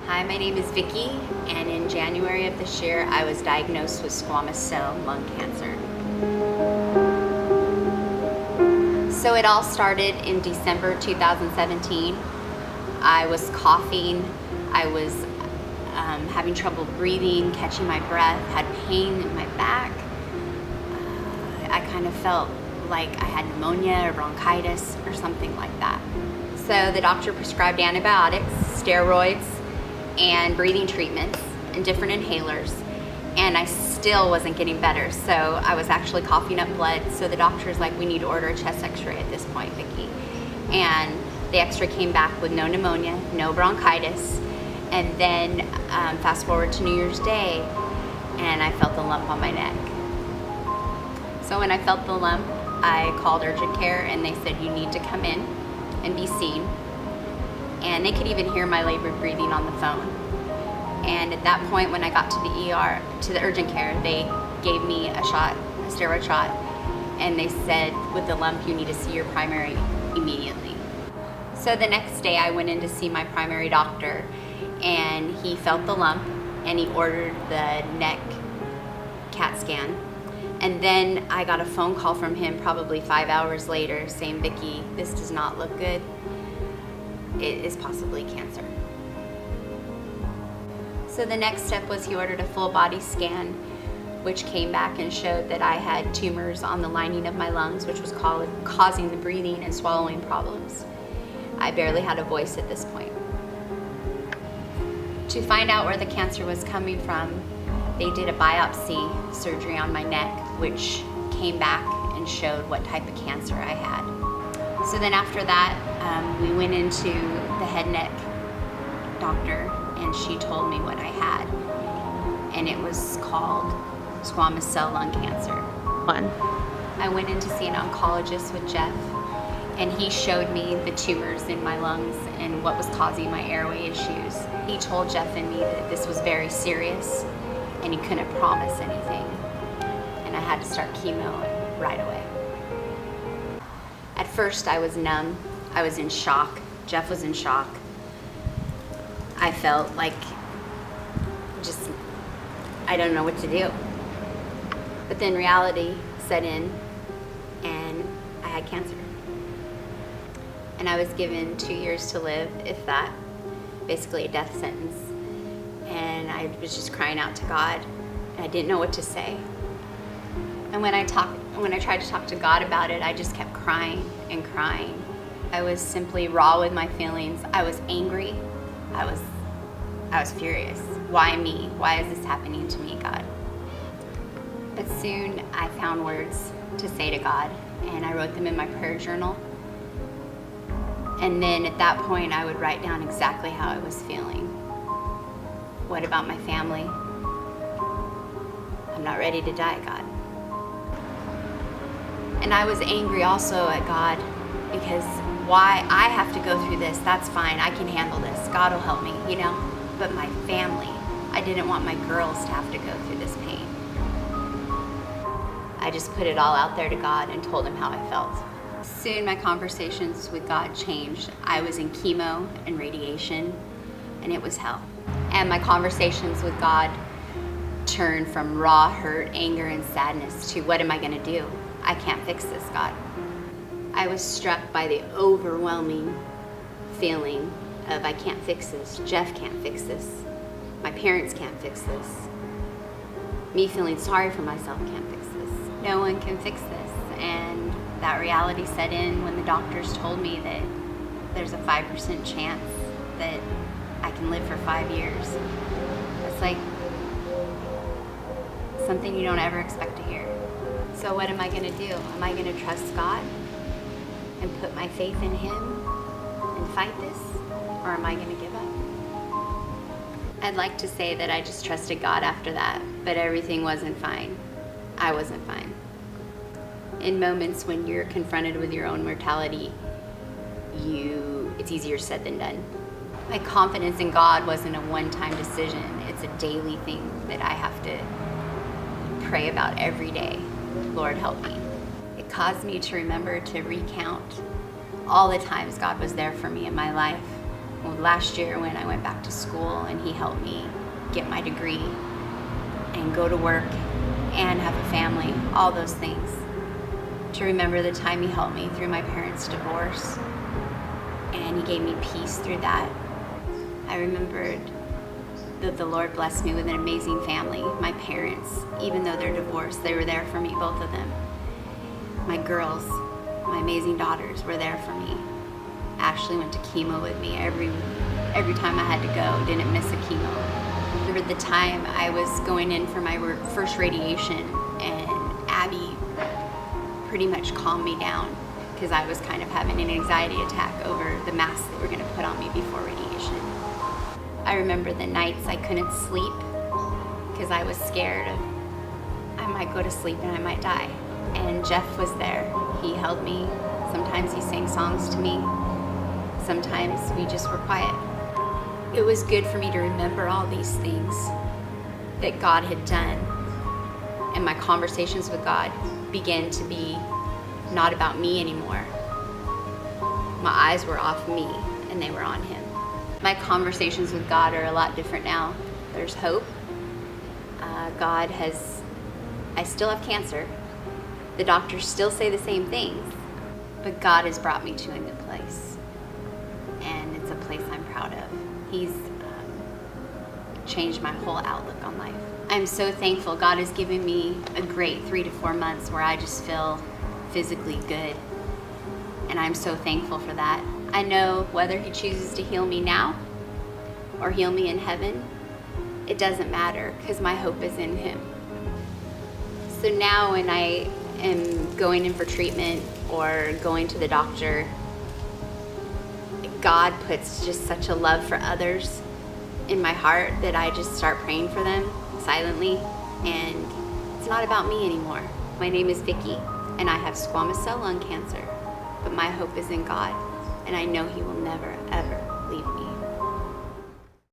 Hi, my name is Vicki, and in January of this year, I was diagnosed with squamous cell lung cancer. So it all started in December 2017. I was coughing, I was having trouble breathing, catching my breath, had pain in my back. I kind of felt like I had pneumonia or bronchitis or something like that. So the doctor prescribed antibiotics, steroids, and breathing treatments and different inhalers, and I still wasn't getting better. So I was actually coughing up blood. So the doctor was like, we need to order a chest x-ray at this point, Vicki. And the x-ray came back with no pneumonia, no bronchitis. And then fast forward to New Year's Day, and I felt a lump on my neck. So when I felt the lump, I called urgent care, and they said, you need to come in and be seen. And they could even hear my labored breathing on the phone. And at that point, when I got to the ER, to the urgent care, they gave me a shot, a steroid shot, and they said, with the lump, you need to see your primary immediately. So the next day, I went in to see my primary doctor, and he felt the lump, and he ordered the neck CAT scan. And then I got a phone call from him probably 5 hours later saying, Vicki, this does not look good. It is possibly cancer. So the next step was he ordered a full body scan, which came back and showed that I had tumors on the lining of my lungs, which was causing the breathing and swallowing problems. I barely had a voice at this point. To find out where the cancer was coming from, they did a biopsy surgery on my neck, which came back and showed what type of cancer I had. So then after that, we went into the head neck doctor, and she told me what I had. And it was called squamous cell lung cancer. I went in to see an oncologist with Jeff, and he showed me the tumors in my lungs and what was causing my airway issues. He told Jeff and me that this was very serious, and he couldn't promise anything. And I had to start chemo right away. At first, I was numb. I was in shock. Jeff was in shock. I felt like I don't know what to do. But then reality set in, and I had cancer. And I was given 2 years to live, if that, basically a death sentence. And I was just crying out to God, and I didn't know what to say. And when I tried to talk to God about it, I just kept crying and crying. I was simply raw with my feelings. I was angry. I was furious. Why me? Why is this happening to me, God? But soon I found words to say to God, and I wrote them in my prayer journal. And then at that point, I would write down exactly how I was feeling. What about my family? I'm not ready to die, God. And I was angry also at God, because why I have to go through this, that's fine, I can handle this, God will help me, you know? But my family, I didn't want my girls to have to go through this pain. I just put it all out there to God and told him how I felt. Soon my conversations with God changed. I was in chemo and radiation, and it was hell. And my conversations with God turned from raw hurt, anger, and sadness to, what am I gonna do? I can't fix this, God. I was struck by the overwhelming feeling of, I can't fix this, Jeff can't fix this, my parents can't fix this, me feeling sorry for myself can't fix this, no one can fix this. And that reality set in when the doctors told me that there's a 5% chance that I can live for 5 years. It's like something you don't ever expect to hear. So what am I gonna do? Am I gonna trust God and put my faith in him and fight this? Or am I gonna give up? I'd like to say that I just trusted God after that, but everything wasn't fine. I wasn't fine. In moments when you're confronted with your own mortality, it's easier said than done. My confidence in God wasn't a one-time decision. It's a daily thing that I have to pray about every day. Lord, help me. It caused me to remember to recount all the times God was there for me in my life, Well, last year when I went back to school and he helped me get my degree and go to work and have a family, all those things. To remember the time he helped me through my parents' divorce and he gave me peace through that. I remembered that the Lord blessed me with an amazing family. My parents, even though they're divorced, they were there for me, both of them. My girls, my amazing daughters were there for me. Ashley went to chemo with me every time I had to go, didn't miss a chemo. Remember the time I was going in for my first radiation and Abby pretty much calmed me down because I was kind of having an anxiety attack over the mask they were going to put on me before radiation. I remember the nights I couldn't sleep because I was scared of I might go to sleep and I might die. And Jeff was there. He held me. Sometimes he sang songs to me. Sometimes we just were quiet. It was good for me to remember all these things that God had done. And my conversations with God began to be not about me anymore. My eyes were off me and they were on Him. My conversations with God are a lot different now. There's hope. I still have cancer. The doctors still say the same things, but God has brought me to a new place. And it's a place I'm proud of. He's changed my whole outlook on life. I'm so thankful God has given me a great 3 to 4 months where I just feel physically good. And I'm so thankful for that. I know whether He chooses to heal me now or heal me in heaven, it doesn't matter because my hope is in Him. So now when I am going in for treatment or going to the doctor, God puts just such a love for others in my heart that I just start praying for them silently, and it's not about me anymore. My name is Vickie, and I have squamous cell lung cancer, but my hope is in God, and I know He will never, ever leave me.